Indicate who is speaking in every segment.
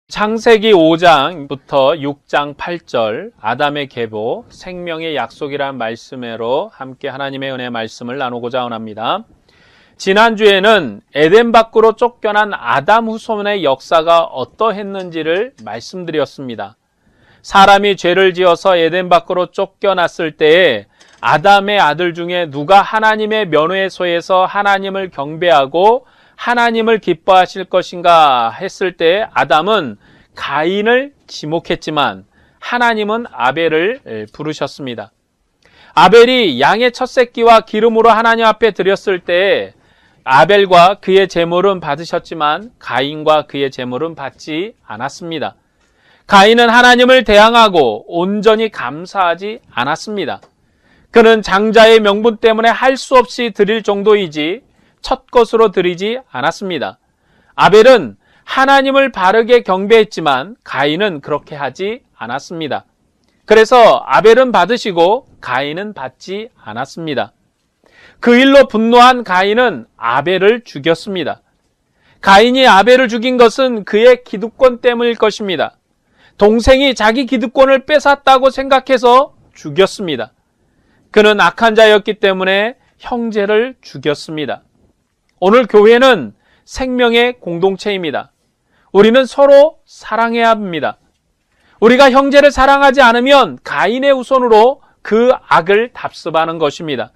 Speaker 1: 창세기 5장부터 6장 8절 아담의 계보, 생명의 약속이라는 말씀으로 함께 하나님의 은혜 말씀을 나누고자 합니다. 지난주에는 에덴 밖으로 쫓겨난 아담 후손의 역사가 어떠했는지를 말씀드렸습니다. 사람이 죄를 지어서 에덴 밖으로 쫓겨났을 때에 아담의 아들 중에 누가 하나님의 면회소에서 하나님을 경배하고 하나님을 기뻐하실 것인가 했을 때 아담은 가인을 지목했지만 하나님은 아벨을 부르셨습니다. 아벨이 양의 첫 새끼와 기름으로 하나님 앞에 드렸을 때 아벨과 그의 제물은 받으셨지만 가인과 그의 제물은 받지 않았습니다. 가인은 하나님을 대항하고 온전히 감사하지 않았습니다. 그는 장자의 명분 때문에 할 수 없이 드릴 정도이지 첫 것으로 드리지 않았습니다. 아벨은 하나님을 바르게 경배했지만 가인은 그렇게 하지 않았습니다. 그래서 아벨은 받으시고 가인은 받지 않았습니다. 그 일로 분노한 가인은 아벨을 죽였습니다. 가인이 아벨을 죽인 것은 그의 기득권 때문일 것입니다. 동생이 자기 기득권을 뺏었다고 생각해서 죽였습니다. 그는 악한 자였기 때문에 형제를 죽였습니다. 오늘 교회는 생명의 공동체입니다. 우리는 서로 사랑해야 합니다. 우리가 형제를 사랑하지 않으면 가인의 후손으로 그 악을 답습하는 것입니다.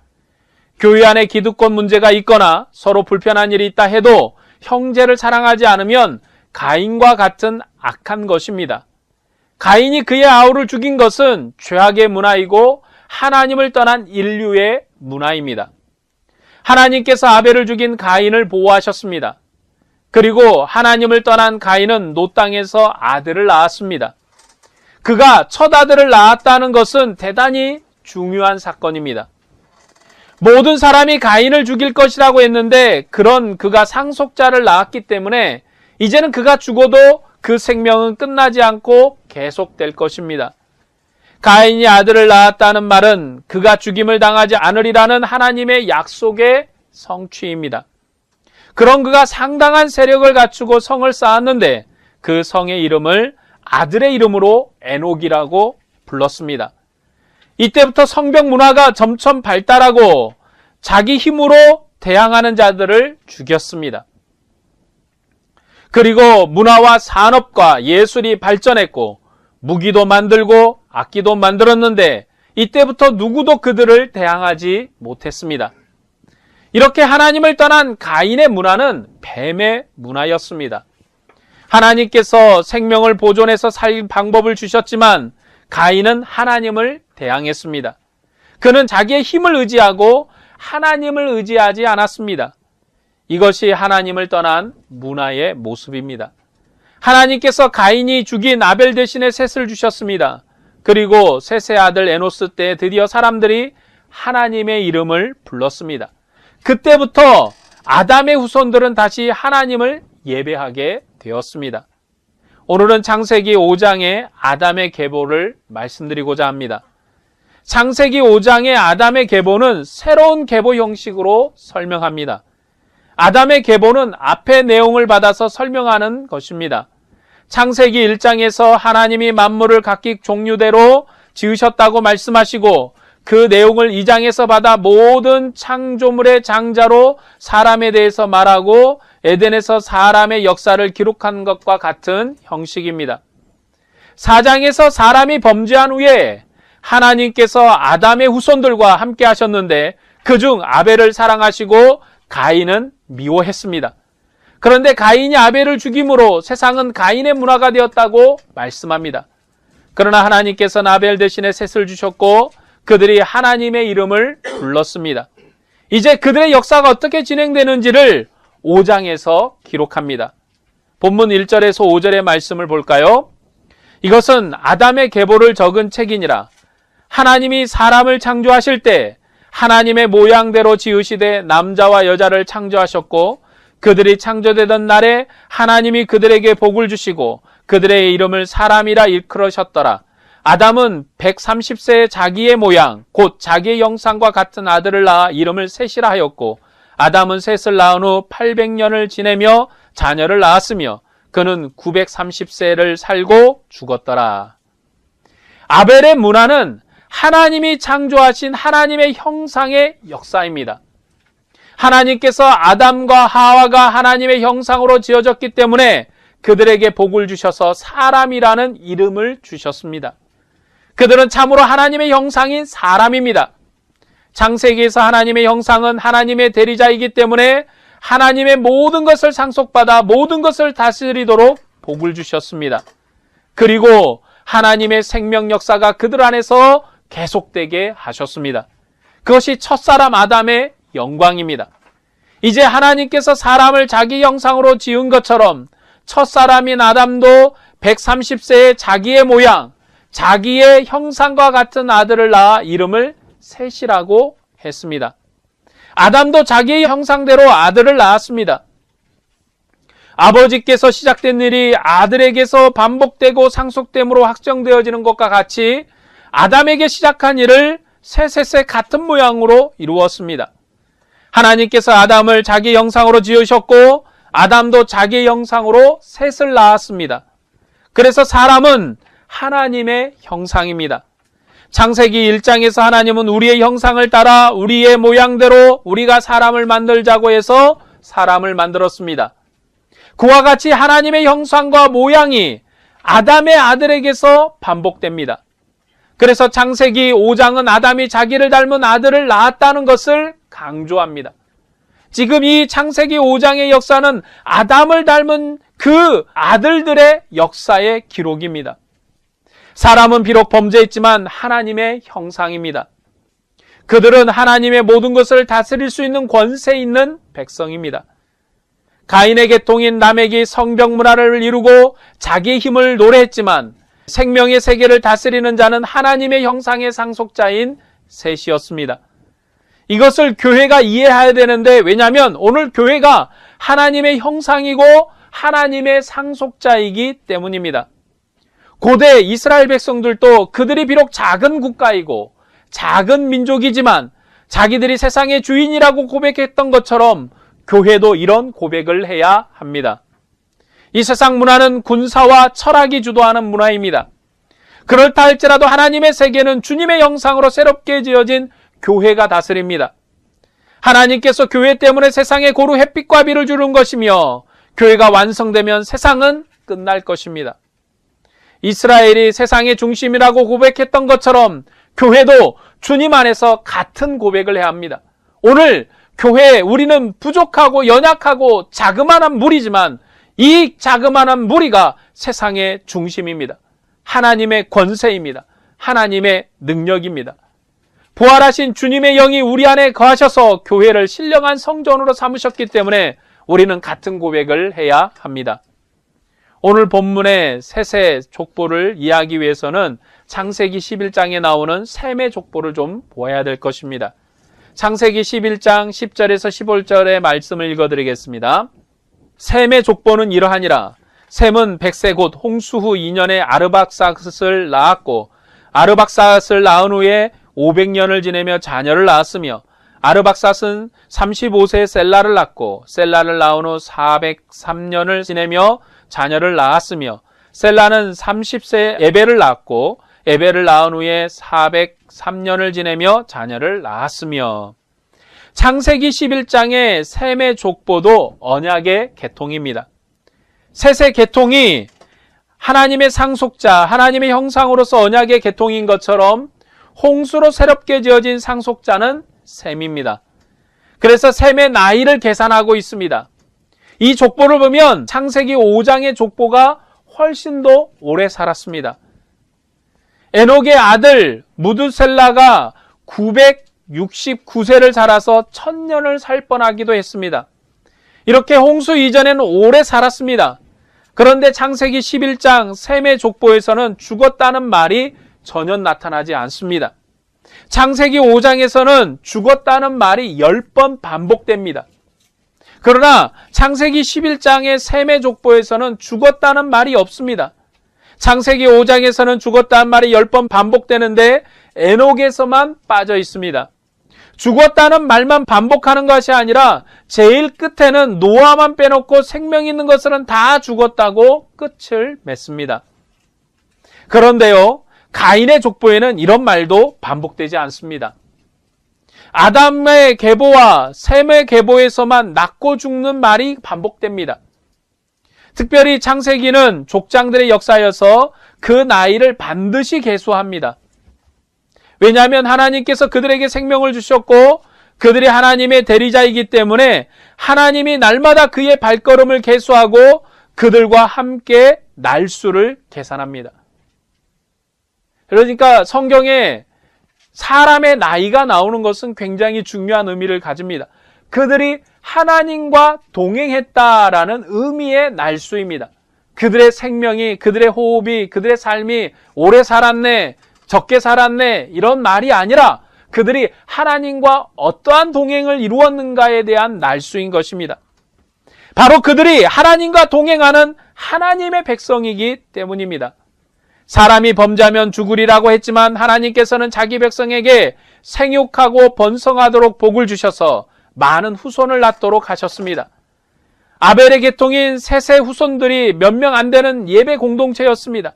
Speaker 1: 교회 안에 기득권 문제가 있거나 서로 불편한 일이 있다 해도 형제를 사랑하지 않으면 가인과 같은 악한 것입니다. 가인이 그의 아우를 죽인 것은 죄악의 문화이고 하나님을 떠난 인류의 문화입니다. 하나님께서 아벨을 죽인 가인을 보호하셨습니다. 그리고 하나님을 떠난 가인은 노 땅에서 아들을 낳았습니다. 그가 첫 아들을 낳았다는 것은 대단히 중요한 사건입니다. 모든 사람이 가인을 죽일 것이라고 했는데 그가 상속자를 낳았기 때문에 이제는 그가 죽어도 그 생명은 끝나지 않고 계속될 것입니다. 가인이 아들을 낳았다는 말은 그가 죽임을 당하지 않으리라는 하나님의 약속의 성취입니다. 그런 그가 상당한 세력을 갖추고 성을 쌓았는데 그 성의 이름을 아들의 이름으로 에녹이라고 불렀습니다. 이때부터 성벽 문화가 점점 발달하고 자기 힘으로 대항하는 자들을 죽였습니다. 그리고 문화와 산업과 예술이 발전했고 무기도 만들고 악기도 만들었는데 이때부터 누구도 그들을 대항하지 못했습니다. 이렇게 하나님을 떠난 가인의 문화는 뱀의 문화였습니다. 하나님께서 생명을 보존해서 살 방법을 주셨지만 가인은 하나님을 대항했습니다. 그는 자기의 힘을 의지하고 하나님을 의지하지 않았습니다. 이것이 하나님을 떠난 문화의 모습입니다. 하나님께서 가인이 죽인 아벨 대신에 셋을 주셨습니다. 그리고 셋의 아들 에노스 때 드디어 사람들이 하나님의 이름을 불렀습니다. 그때부터 아담의 후손들은 다시 하나님을 예배하게 되었습니다. 오늘은 창세기 5장의 아담의 계보를 말씀드리고자 합니다. 창세기 5장의 아담의 계보는 새로운 계보 형식으로 설명합니다. 아담의 계보는 앞의 내용을 받아서 설명하는 것입니다. 창세기 1장에서 하나님이 만물을 각기 종류대로 지으셨다고 말씀하시고 그 내용을 2장에서 받아 모든 창조물의 장자로 사람에 대해서 말하고 에덴에서 사람의 역사를 기록한 것과 같은 형식입니다. 4장에서 사람이 범죄한 후에 하나님께서 아담의 후손들과 함께 하셨는데 그중 아벨을 사랑하시고 가인은 미워했습니다. 그런데 가인이 아벨을 죽임으로 세상은 가인의 문화가 되었다고 말씀합니다. 그러나 하나님께서는 아벨 대신에 셋을 주셨고 그들이 하나님의 이름을 불렀습니다. 이제 그들의 역사가 어떻게 진행되는지를 5장에서 기록합니다. 본문 1절에서 5절의 말씀을 볼까요? 이것은 아담의 계보를 적은 책이니라. 하나님이 사람을 창조하실 때 하나님의 모양대로 지으시되 남자와 여자를 창조하셨고 그들이 창조되던 날에 하나님이 그들에게 복을 주시고 그들의 이름을 사람이라 일컬으셨더라. 아담은 130세에 자기의 모양 곧 자기의 형상과 같은 아들을 낳아 이름을 셋이라 하였고 아담은 셋을 낳은 후 800년을 지내며 자녀를 낳았으며 그는 930세를 살고 죽었더라. 아벨의 문화는 하나님이 창조하신 하나님의 형상의 역사입니다. 하나님께서 아담과 하와가 하나님의 형상으로 지어졌기 때문에 그들에게 복을 주셔서 사람이라는 이름을 주셨습니다. 그들은 참으로 하나님의 형상인 사람입니다. 창세기에서 하나님의 형상은 하나님의 대리자이기 때문에 하나님의 모든 것을 상속받아 모든 것을 다스리도록 복을 주셨습니다. 그리고 하나님의 생명 역사가 그들 안에서 계속되게 하셨습니다. 그것이 첫사람 아담의 영광입니다. 이제 하나님께서 사람을 자기 형상으로 지은 것처럼 첫사람인 아담도 130세에 자기의 모양, 자기의 형상과 같은 아들을 낳아 이름을 셋이라고 했습니다. 아담도 자기의 형상대로 아들을 낳았습니다. 아버지께서 시작된 일이 아들에게서 반복되고 상속됨으로 확정되어지는 것과 같이 아담에게 시작한 일을 셋 같은 모양으로 이루었습니다. 하나님께서 아담을 자기 형상으로 지으셨고 아담도 자기 형상으로 셋을 낳았습니다. 그래서 사람은 하나님의 형상입니다. 창세기 1장에서 하나님은 우리의 형상을 따라 우리의 모양대로 우리가 사람을 만들자고 해서 사람을 만들었습니다. 그와 같이 하나님의 형상과 모양이 아담의 아들에게서 반복됩니다. 그래서 창세기 5장은 아담이 자기를 닮은 아들을 낳았다는 것을 강조합니다. 지금 이 창세기 5장의 역사는 아담을 닮은 그 아들들의 역사의 기록입니다. 사람은 비록 범죄했지만 하나님의 형상입니다. 그들은 하나님의 모든 것을 다스릴 수 있는 권세 있는 백성입니다. 가인의 계통인 라멕이 성벽 문화를 이루고 자기의 힘을 노래했지만 생명의 세계를 다스리는 자는 하나님의 형상의 상속자인 셋이었습니다. 이것을 교회가 이해해야 되는데 왜냐하면 오늘 교회가 하나님의 형상이고 하나님의 상속자이기 때문입니다. 고대 이스라엘 백성들도 그들이 비록 작은 국가이고 작은 민족이지만 자기들이 세상의 주인이라고 고백했던 것처럼 교회도 이런 고백을 해야 합니다. 이 세상 문화는 군사와 철학이 주도하는 문화입니다. 그렇다 할지라도 하나님의 세계는 주님의 형상으로 새롭게 지어진 교회가 다스립니다. 하나님께서 교회 때문에 세상에 고루 햇빛과 비를 주는 것이며 교회가 완성되면 세상은 끝날 것입니다. 이스라엘이 세상의 중심이라고 고백했던 것처럼 교회도 주님 안에서 같은 고백을 해야 합니다. 오늘 교회에 우리는 부족하고 연약하고 자그마한 무리지만 이 자그마한 무리가 세상의 중심입니다. 하나님의 권세입니다. 하나님의 능력입니다. 부활하신 주님의 영이 우리 안에 거하셔서 교회를 신령한 성전으로 삼으셨기 때문에 우리는 같은 고백을 해야 합니다. 오늘 본문의 셋의 족보를 이해하기 위해서는 창세기 11장에 나오는 셈의 족보를 좀 보아야 될 것입니다. 창세기 11장 10절에서 15절의 말씀을 읽어드리겠습니다. 셈의 족보는 이러하니라. 셈은 100세 곧 홍수 후 2년에 아르박삿을 낳았고 아르박삿을 낳은 후에 500년을 지내며 자녀를 낳았으며 아르박삿은 35세에 셀라를 낳고 셀라를 낳은 후 403년을 지내며 자녀를 낳았으며 셀라는 30세에 에벨을 낳았고 에벨을 낳은 후에 403년을 지내며 자녀를 낳았으며 창세기 11장의 셈의 족보도 언약의 계통입니다. 셋의 계통이 하나님의 상속자, 하나님의 형상으로서 언약의 계통인 것처럼 홍수로 새롭게 지어진 상속자는 셈입니다. 그래서 셈의 나이를 계산하고 있습니다. 이 족보를 보면 창세기 5장의 족보가 훨씬 더 오래 살았습니다. 에녹의 아들 무두셀라가 969세를 살아서 1000년을 살 뻔하기도 했습니다. 이렇게 홍수 이전에는 오래 살았습니다. 그런데 창세기 11장 셈의 족보에서는 죽었다는 말이 전혀 나타나지 않습니다. 창세기 5장에서는 죽었다는 말이 10번 반복됩니다. 그러나 창세기 11장의 셈의 족보에서는 죽었다는 말이 없습니다. 창세기 5장에서는 죽었다는 말이 10번 반복되는데 에녹에서만 빠져 있습니다. 죽었다는 말만 반복하는 것이 아니라 제일 끝에는 노아만 빼놓고 생명 있는 것들은 다 죽었다고 끝을 맺습니다. 그런데요, 가인의 족보에는 이런 말도 반복되지 않습니다. 아담의 계보와 셈의 계보에서만 낳고 죽는 말이 반복됩니다. 특별히 창세기는 족장들의 역사여서 그 나이를 반드시 계수합니다. 왜냐하면 하나님께서 그들에게 생명을 주셨고 그들이 하나님의 대리자이기 때문에 하나님이 날마다 그의 발걸음을 계수하고 그들과 함께 날수를 계산합니다. 그러니까 성경에 사람의 나이가 나오는 것은 굉장히 중요한 의미를 가집니다. 그들이 하나님과 동행했다라는 의미의 날수입니다. 그들의 생명이, 그들의 호흡이, 그들의 삶이 오래 살았네, 적게 살았네 이런 말이 아니라 그들이 하나님과 어떠한 동행을 이루었는가에 대한 날수인 것입니다. 바로 그들이 하나님과 동행하는 하나님의 백성이기 때문입니다. 사람이 범죄하면 죽으리라고 했지만 하나님께서는 자기 백성에게 생육하고 번성하도록 복을 주셔서 많은 후손을 낳도록 하셨습니다. 아벨의 계통인 셋의 후손들이 몇 명 안 되는 예배 공동체였습니다.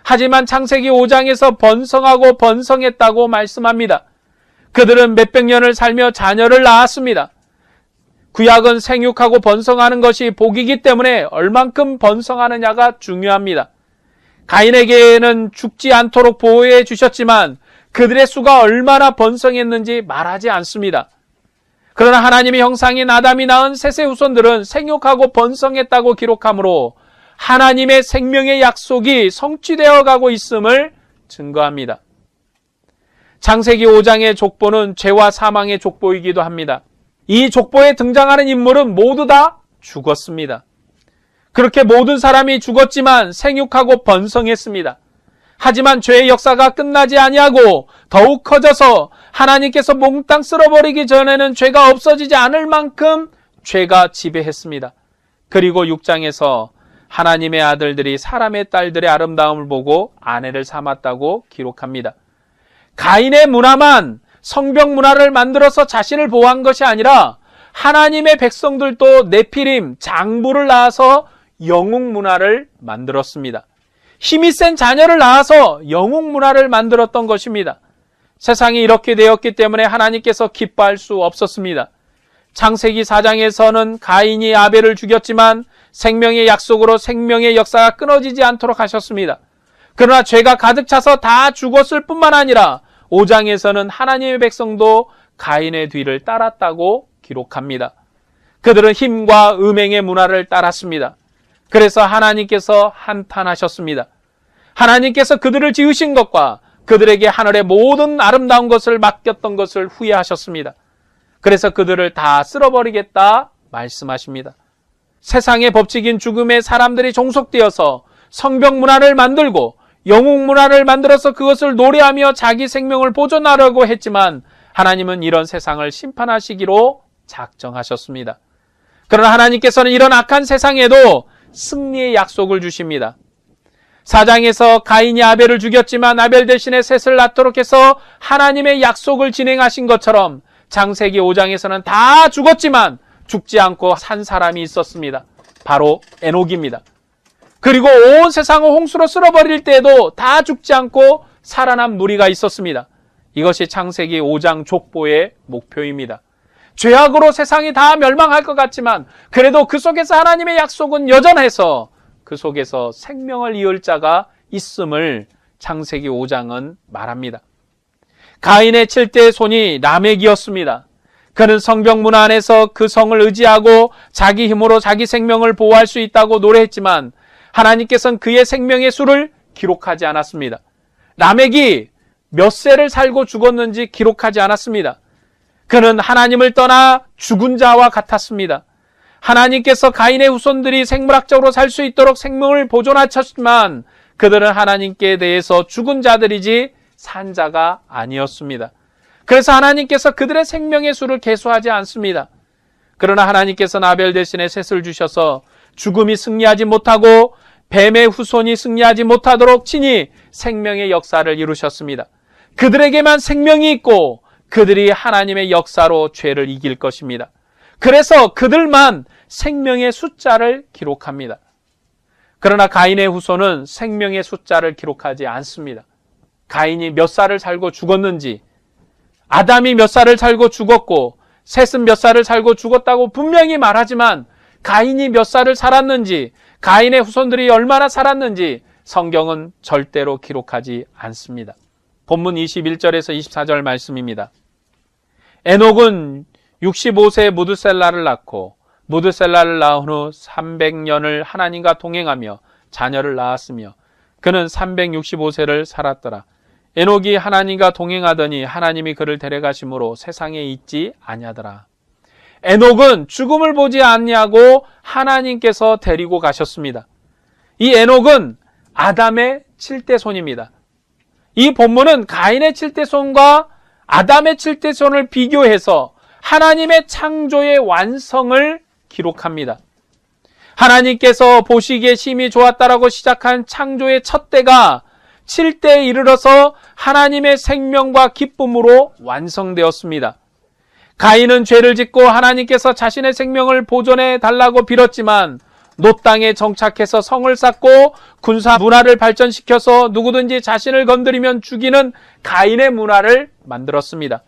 Speaker 1: 하지만 창세기 5장에서 번성하고 번성했다고 말씀합니다. 그들은 몇백 년을 살며 자녀를 낳았습니다. 구약은 생육하고 번성하는 것이 복이기 때문에 얼만큼 번성하느냐가 중요합니다. 가인에게는 죽지 않도록 보호해 주셨지만 그들의 수가 얼마나 번성했는지 말하지 않습니다. 그러나 하나님의 형상인 아담이 낳은 셋의 후손들은 생육하고 번성했다고 기록하므로 하나님의 생명의 약속이 성취되어 가고 있음을 증거합니다. 창세기 5장의 족보는 죄와 사망의 족보이기도 합니다. 이 족보에 등장하는 인물은 모두 다 죽었습니다. 그렇게 모든 사람이 죽었지만 생육하고 번성했습니다. 하지만 죄의 역사가 끝나지 아니하고 더욱 커져서 하나님께서 몽땅 쓸어버리기 전에는 죄가 없어지지 않을 만큼 죄가 지배했습니다. 그리고 6장에서 하나님의 아들들이 사람의 딸들의 아름다움을 보고 아내를 삼았다고 기록합니다. 가인의 문화만 성벽 문화를 만들어서 자신을 보호한 것이 아니라 하나님의 백성들도 네피림, 장부를 낳아서 영웅 문화를 만들었습니다. 힘이 센 자녀를 낳아서 영웅 문화를 만들었던 것입니다. 세상이 이렇게 되었기 때문에 하나님께서 기뻐할 수 없었습니다. 창세기 4장에서는 가인이 아벨을 죽였지만 생명의 약속으로 생명의 역사가 끊어지지 않도록 하셨습니다. 그러나 죄가 가득 차서 다 죽었을 뿐만 아니라 5장에서는 하나님의 백성도 가인의 뒤를 따랐다고 기록합니다. 그들은 힘과 음행의 문화를 따랐습니다. 그래서 하나님께서 한탄하셨습니다. 하나님께서 그들을 지으신 것과 그들에게 하늘의 모든 아름다운 것을 맡겼던 것을 후회하셨습니다. 그래서 그들을 다 쓸어버리겠다 말씀하십니다. 세상의 법칙인 죽음에 사람들이 종속되어서 성벽 문화를 만들고 영웅 문화를 만들어서 그것을 노래하며 자기 생명을 보존하려고 했지만 하나님은 이런 세상을 심판하시기로 작정하셨습니다. 그러나 하나님께서는 이런 악한 세상에도 승리의 약속을 주십니다. 4장에서 가인이 아벨을 죽였지만 아벨 대신에 셋을 낳도록 해서 하나님의 약속을 진행하신 것처럼 창세기 5장에서는 다 죽었지만 죽지 않고 산 사람이 있었습니다. 바로 에녹입니다. 그리고 온 세상을 홍수로 쓸어버릴 때에도 다 죽지 않고 살아난 무리가 있었습니다. 이것이 창세기 5장 족보의 목표입니다. 죄악으로 세상이 다 멸망할 것 같지만 그래도 그 속에서 하나님의 약속은 여전해서 그 속에서 생명을 이을 자가 있음을 창세기 5장은 말합니다. 가인의 7대 손이 라멕이었습니다. 그는 성벽 문화 안에서 그 성을 의지하고 자기 힘으로 자기 생명을 보호할 수 있다고 노래했지만 하나님께서는 그의 생명의 수를 기록하지 않았습니다. 라멕이 몇 세를 살고 죽었는지 기록하지 않았습니다. 그는 하나님을 떠나 죽은 자와 같았습니다. 하나님께서 가인의 후손들이 생물학적으로 살 수 있도록 생명을 보존하셨지만 그들은 하나님께 대해서 죽은 자들이지 산 자가 아니었습니다. 그래서 하나님께서 그들의 생명의 수를 계수하지 않습니다. 그러나 하나님께서는 아벨 대신에 셋을 주셔서 죽음이 승리하지 못하고 뱀의 후손이 승리하지 못하도록 친히 생명의 역사를 이루셨습니다. 그들에게만 생명이 있고 그들이 하나님의 역사로 죄를 이길 것입니다. 그래서 그들만 생명의 숫자를 기록합니다. 그러나 가인의 후손은 생명의 숫자를 기록하지 않습니다. 가인이 몇 살을 살고 죽었는지, 아담이 몇 살을 살고 죽었고 셋은 몇 살을 살고 죽었다고 분명히 말하지만 가인이 몇 살을 살았는지, 가인의 후손들이 얼마나 살았는지 성경은 절대로 기록하지 않습니다. 본문 21절에서 24절 말씀입니다. 에녹은 65세에 무드셀라를 낳고 무드셀라를 낳은 후 300년을 하나님과 동행하며 자녀를 낳았으며 그는 365세를 살았더라. 에녹이 하나님과 동행하더니 하나님이 그를 데려가심으로 세상에 있지 아니하더라. 에녹은 죽음을 보지 않냐고 하나님께서 데리고 가셨습니다. 이 에녹은 아담의 7대손입니다. 이 본문은 가인의 7대손과 아담의 7대손을 비교해서 하나님의 창조의 완성을 기록합니다. 하나님께서 보시기에 심히 좋았다라고 시작한 창조의 첫 때가 7대에 이르러서 하나님의 생명과 기쁨으로 완성되었습니다. 가인은 죄를 짓고 하나님께서 자신의 생명을 보존해 달라고 빌었지만 놋 땅에 정착해서 성을 쌓고 군사 문화를 발전시켜서 누구든지 자신을 건드리면 죽이는 가인의 문화를 만들었습니다.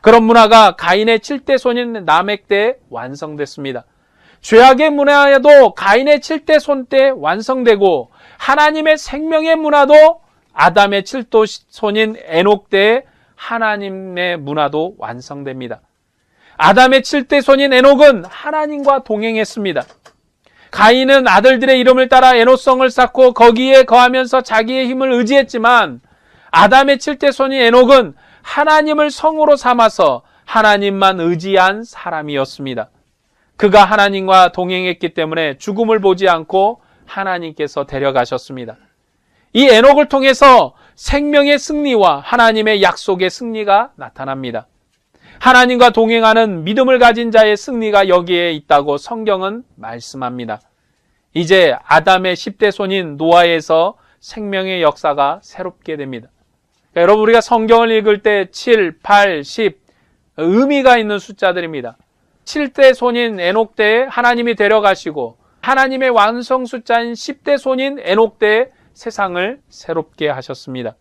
Speaker 1: 그런 문화가 가인의 7대손인 라멕 때에 완성됐습니다. 죄악의 문화에도 가인의 7대손 때 완성되고 하나님의 생명의 문화도 아담의 7대손인 에녹 때에 하나님의 문화도 완성됩니다. 아담의 7대손인 에녹은 하나님과 동행했습니다. 가인은 아들들의 이름을 따라 에노성을 쌓고 거기에 거하면서 자기의 힘을 의지했지만 아담의 7대손인 에녹은 하나님을 성으로 삼아서 하나님만 의지한 사람이었습니다. 그가 하나님과 동행했기 때문에 죽음을 보지 않고 하나님께서 데려가셨습니다. 이 에녹을 통해서 생명의 승리와 하나님의 약속의 승리가 나타납니다. 하나님과 동행하는 믿음을 가진 자의 승리가 여기에 있다고 성경은 말씀합니다. 이제 아담의 10대손인 노아에서 생명의 역사가 새롭게 됩니다. 그러니까 여러분, 우리가 성경을 읽을 때 7, 8, 10 의미가 있는 숫자들입니다. 7대손인 에녹 때에 하나님이 데려가시고 하나님의 완성 숫자인 10대손인 에녹 때에 세상을 새롭게 하셨습니다.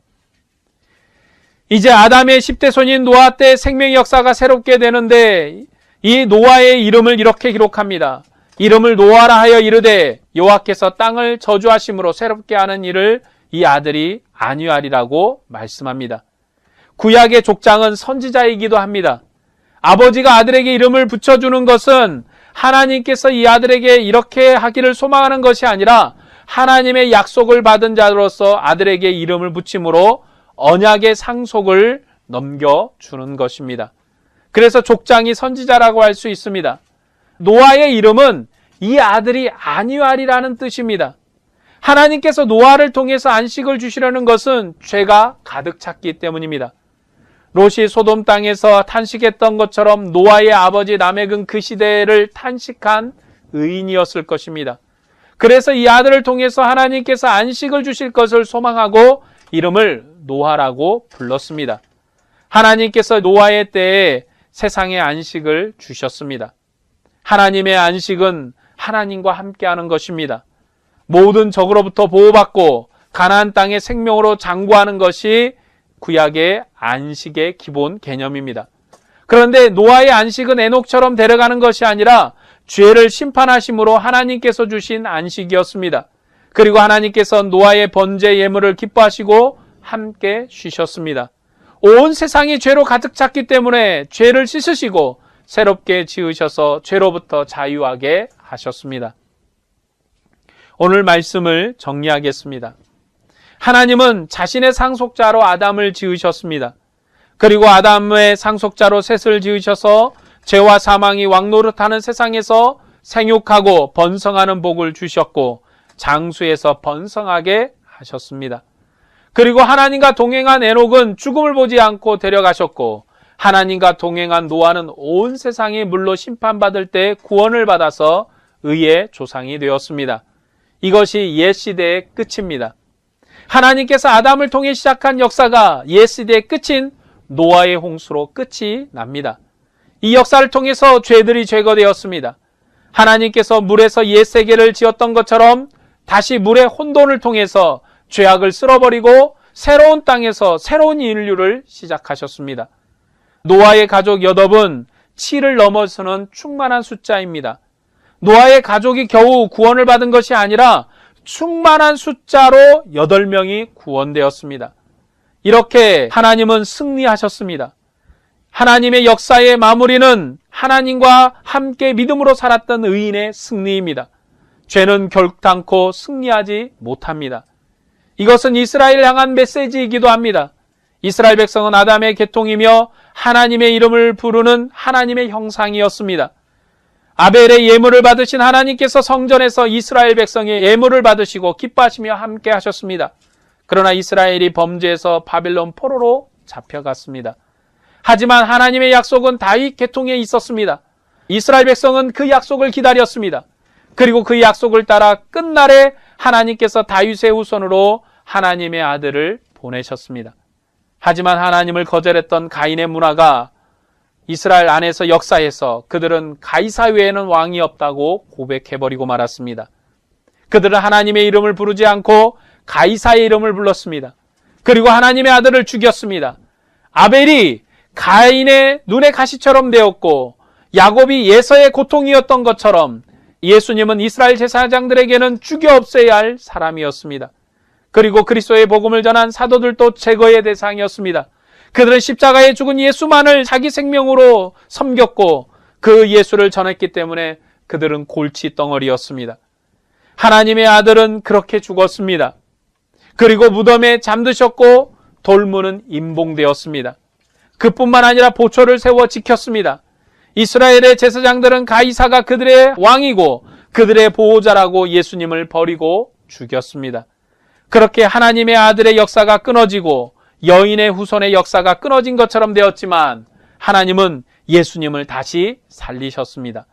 Speaker 1: 이제 아담의 10대손인 노아 때 생명의 역사가 새롭게 되는데 이 노아의 이름을 이렇게 기록합니다. 이름을 노아라 하여 이르되 여호와께서 땅을 저주하심으로 새롭게 하는 일을 이 아들이 안위하리라고 말씀합니다. 구약의 족장은 선지자이기도 합니다. 아버지가 아들에게 이름을 붙여주는 것은 하나님께서 이 아들에게 이렇게 하기를 소망하는 것이 아니라 하나님의 약속을 받은 자로서 아들에게 이름을 붙임으로 언약의 상속을 넘겨주는 것입니다. 그래서 족장이 선지자라고 할 수 있습니다. 노아의 이름은 이 아들이 안위하리라는 뜻입니다. 하나님께서 노아를 통해서 안식을 주시려는 것은 죄가 가득 찼기 때문입니다. 롯이 소돔 땅에서 탄식했던 것처럼 노아의 아버지 라멕은 그 시대를 탄식한 의인이었을 것입니다. 그래서 이 아들을 통해서 하나님께서 안식을 주실 것을 소망하고 이름을 노아라고 불렀습니다. 하나님께서 노아의 때에 세상에 안식을 주셨습니다. 하나님의 안식은 하나님과 함께하는 것입니다. 모든 적으로부터 보호받고 가나안 땅의 생명으로 장구하는 것이 구약의 안식의 기본 개념입니다. 그런데 노아의 안식은 에녹처럼 데려가는 것이 아니라 죄를 심판하심으로 하나님께서 주신 안식이었습니다. 그리고 하나님께서 노아의 번제 예물을 기뻐하시고 함께 쉬셨습니다. 온 세상이 죄로 가득 찼기 때문에 죄를 씻으시고 새롭게 지으셔서 죄로부터 자유하게 하셨습니다. 오늘 말씀을 정리하겠습니다. 하나님은 자신의 상속자로 아담을 지으셨습니다. 그리고 아담의 상속자로 셋을 지으셔서 죄와 사망이 왕노릇하는 세상에서 생육하고 번성하는 복을 주셨고 장수에서 번성하게 하셨습니다. 그리고 하나님과 동행한 에녹은 죽음을 보지 않고 데려가셨고 하나님과 동행한 노아는 온 세상이 물로 심판받을 때 구원을 받아서 의의 조상이 되었습니다. 이것이 옛 시대의 끝입니다. 하나님께서 아담을 통해 시작한 역사가 옛 시대의 끝인 노아의 홍수로 끝이 납니다. 이 역사를 통해서 죄들이 제거되었습니다. 하나님께서 물에서 옛 세계를 지었던 것처럼 다시 물의 혼돈을 통해서 죄악을 쓸어버리고 새로운 땅에서 새로운 인류를 시작하셨습니다. 노아의 가족 여덟은 7을 넘어서는 충만한 숫자입니다. 노아의 가족이 겨우 구원을 받은 것이 아니라 충만한 숫자로 8명이 구원되었습니다. 이렇게 하나님은 승리하셨습니다. 하나님의 역사의 마무리는 하나님과 함께 믿음으로 살았던 의인의 승리입니다. 죄는 결단코 승리하지 못합니다. 이것은 이스라엘을 향한 메시지이기도 합니다. 이스라엘 백성은 아담의 계통이며 하나님의 이름을 부르는 하나님의 형상이었습니다. 아벨의 예물을 받으신 하나님께서 성전에서 이스라엘 백성의 예물을 받으시고 기뻐하시며 함께 하셨습니다. 그러나 이스라엘이 범죄해서 바벨론 포로로 잡혀갔습니다. 하지만 하나님의 약속은 다윗 계통에 있었습니다. 이스라엘 백성은 그 약속을 기다렸습니다. 그리고 그 약속을 따라 끝날에 하나님께서 다윗의 후손으로 하나님의 아들을 보내셨습니다. 하지만 하나님을 거절했던 가인의 문화가 이스라엘 안에서 역사에서 그들은 가이사 외에는 왕이 없다고 고백해버리고 말았습니다. 그들은 하나님의 이름을 부르지 않고 가이사의 이름을 불렀습니다. 그리고 하나님의 아들을 죽였습니다. 아벨이 가인의 눈의 가시처럼 되었고 야곱이 예서의 고통이었던 것처럼 예수님은 이스라엘 제사장들에게는 죽여 없애야 할 사람이었습니다. 그리고 그리스도의 복음을 전한 사도들도 제거의 대상이었습니다. 그들은 십자가에 죽은 예수만을 자기 생명으로 섬겼고 그 예수를 전했기 때문에 그들은 골치 덩어리였습니다. 하나님의 아들은 그렇게 죽었습니다. 그리고 무덤에 잠드셨고 돌문은 임봉되었습니다. 그뿐만 아니라 보초를 세워 지켰습니다. 이스라엘의 제사장들은 가이사가 그들의 왕이고 그들의 보호자라고 예수님을 버리고 죽였습니다. 그렇게 하나님의 아들의 역사가 끊어지고 여인의 후손의 역사가 끊어진 것처럼 되었지만 하나님은 예수님을 다시 살리셨습니다.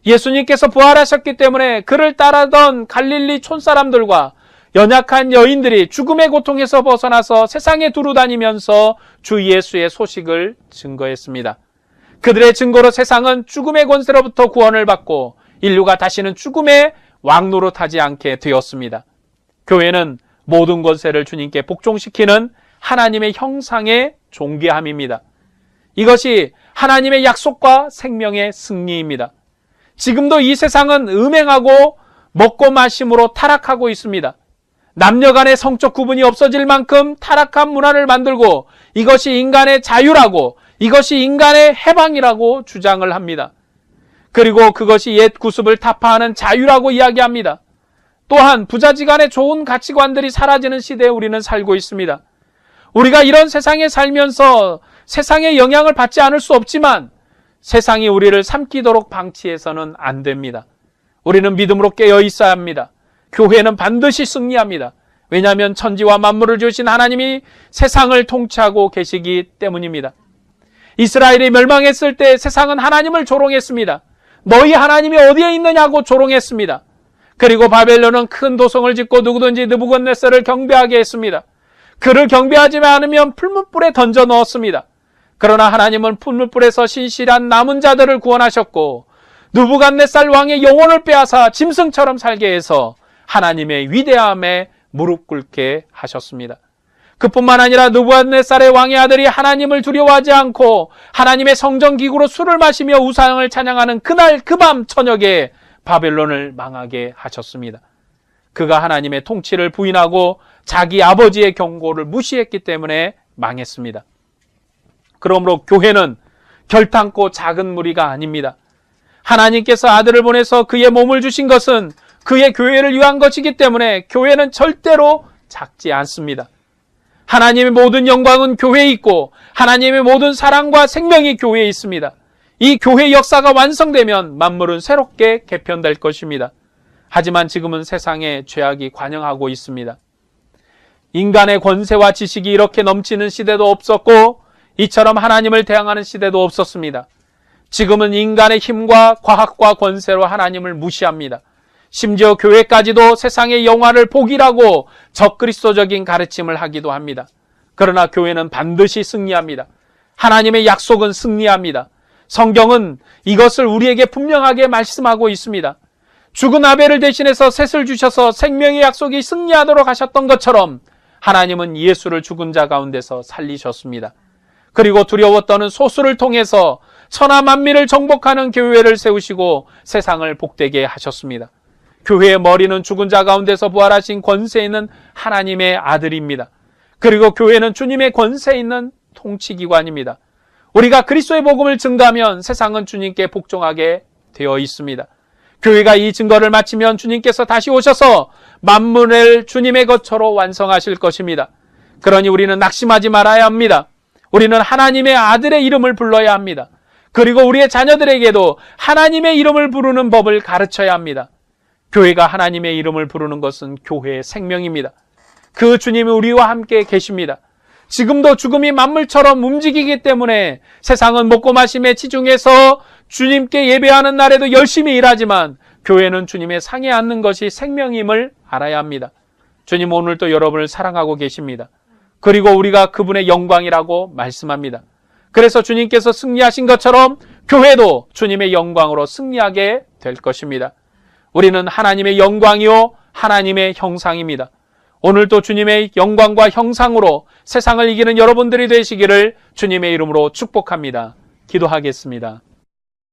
Speaker 1: 예수님께서 부활하셨기 때문에 그를 따르던 갈릴리 촌사람들과 연약한 여인들이 죽음의 고통에서 벗어나서 세상에 두루다니면서 주 예수의 소식을 증거했습니다. 그들의 증거로 세상은 죽음의 권세로부터 구원을 받고 인류가 다시는 죽음의 왕노릇하지 않게 되었습니다. 교회는 모든 권세를 주님께 복종시키는 하나님의 형상의 존귀함입니다. 이것이 하나님의 약속과 생명의 승리입니다. 지금도 이 세상은 음행하고 먹고 마심으로 타락하고 있습니다. 남녀 간의 성적 구분이 없어질 만큼 타락한 문화를 만들고 이것이 인간의 자유라고 이것이 인간의 해방이라고 주장을 합니다. 그리고 그것이 옛 구습을 타파하는 자유라고 이야기합니다. 또한 부자지간의 좋은 가치관들이 사라지는 시대에 우리는 살고 있습니다. 우리가 이런 세상에 살면서 세상의 영향을 받지 않을 수 없지만 세상이 우리를 삼키도록 방치해서는 안 됩니다. 우리는 믿음으로 깨어 있어야 합니다. 교회는 반드시 승리합니다. 왜냐하면 천지와 만물을 지으신 하나님이 세상을 통치하고 계시기 때문입니다. 이스라엘이 멸망했을 때 세상은 하나님을 조롱했습니다. 너희 하나님이 어디에 있느냐고 조롱했습니다. 그리고 바벨론은 큰 도성을 짓고 누구든지 느부갓네살을 경배하게 했습니다. 그를 경배하지 않으면 풀무불에 던져 넣었습니다. 그러나 하나님은 풀무불에서 신실한 남은 자들을 구원하셨고 느부갓네살 왕의 영혼을 빼앗아 짐승처럼 살게 해서 하나님의 위대함에 무릎 꿇게 하셨습니다. 그뿐만 아니라 느부갓네살의 왕의 아들이 하나님을 두려워하지 않고 하나님의 성전기구로 술을 마시며 우상을 찬양하는 그날 그 밤 저녁에 바벨론을 망하게 하셨습니다. 그가 하나님의 통치를 부인하고 자기 아버지의 경고를 무시했기 때문에 망했습니다. 그러므로 교회는 결탄코 작은 무리가 아닙니다. 하나님께서 아들을 보내서 그의 몸을 주신 것은 그의 교회를 위한 것이기 때문에 교회는 절대로 작지 않습니다. 하나님의 모든 영광은 교회에 있고 하나님의 모든 사랑과 생명이 교회에 있습니다. 이 교회 역사가 완성되면 만물은 새롭게 개편될 것입니다. 하지만 지금은 세상에 죄악이 관영하고 있습니다. 인간의 권세와 지식이 이렇게 넘치는 시대도 없었고 이처럼 하나님을 대항하는 시대도 없었습니다. 지금은 인간의 힘과 과학과 권세로 하나님을 무시합니다. 심지어 교회까지도 세상의 영화를 복이라고 적그리스도적인 가르침을 하기도 합니다. 그러나 교회는 반드시 승리합니다. 하나님의 약속은 승리합니다. 성경은 이것을 우리에게 분명하게 말씀하고 있습니다. 죽은 아벨을 대신해서 셋을 주셔서 생명의 약속이 승리하도록 하셨던 것처럼 하나님은 예수를 죽은 자 가운데서 살리셨습니다. 그리고 두려웠던 소수를 통해서 천하 만민을 정복하는 교회를 세우시고 세상을 복되게 하셨습니다. 교회의 머리는 죽은 자 가운데서 부활하신 권세 있는 하나님의 아들입니다. 그리고 교회는 주님의 권세 있는 통치기관입니다. 우리가 그리스도의 복음을 증거하면 세상은 주님께 복종하게 되어 있습니다. 교회가 이 증거를 마치면 주님께서 다시 오셔서 만물을 주님의 것처로 완성하실 것입니다. 그러니 우리는 낙심하지 말아야 합니다. 우리는 하나님의 아들의 이름을 불러야 합니다. 그리고 우리의 자녀들에게도 하나님의 이름을 부르는 법을 가르쳐야 합니다. 교회가 하나님의 이름을 부르는 것은 교회의 생명입니다. 그 주님이 우리와 함께 계십니다. 지금도 죽음이 만물처럼 움직이기 때문에 세상은 먹고 마심에 치중해서 주님께 예배하는 날에도 열심히 일하지만 교회는 주님의 상에 앉는 것이 생명임을 알아야 합니다. 주님 오늘도 여러분을 사랑하고 계십니다. 그리고 우리가 그분의 영광이라고 말씀합니다. 그래서 주님께서 승리하신 것처럼 교회도 주님의 영광으로 승리하게 될 것입니다. 우리는 하나님의 영광이요 하나님의 형상입니다. 오늘도 주님의 영광과 형상으로 세상을 이기는 여러분들이 되시기를 주님의 이름으로 축복합니다. 기도하겠습니다.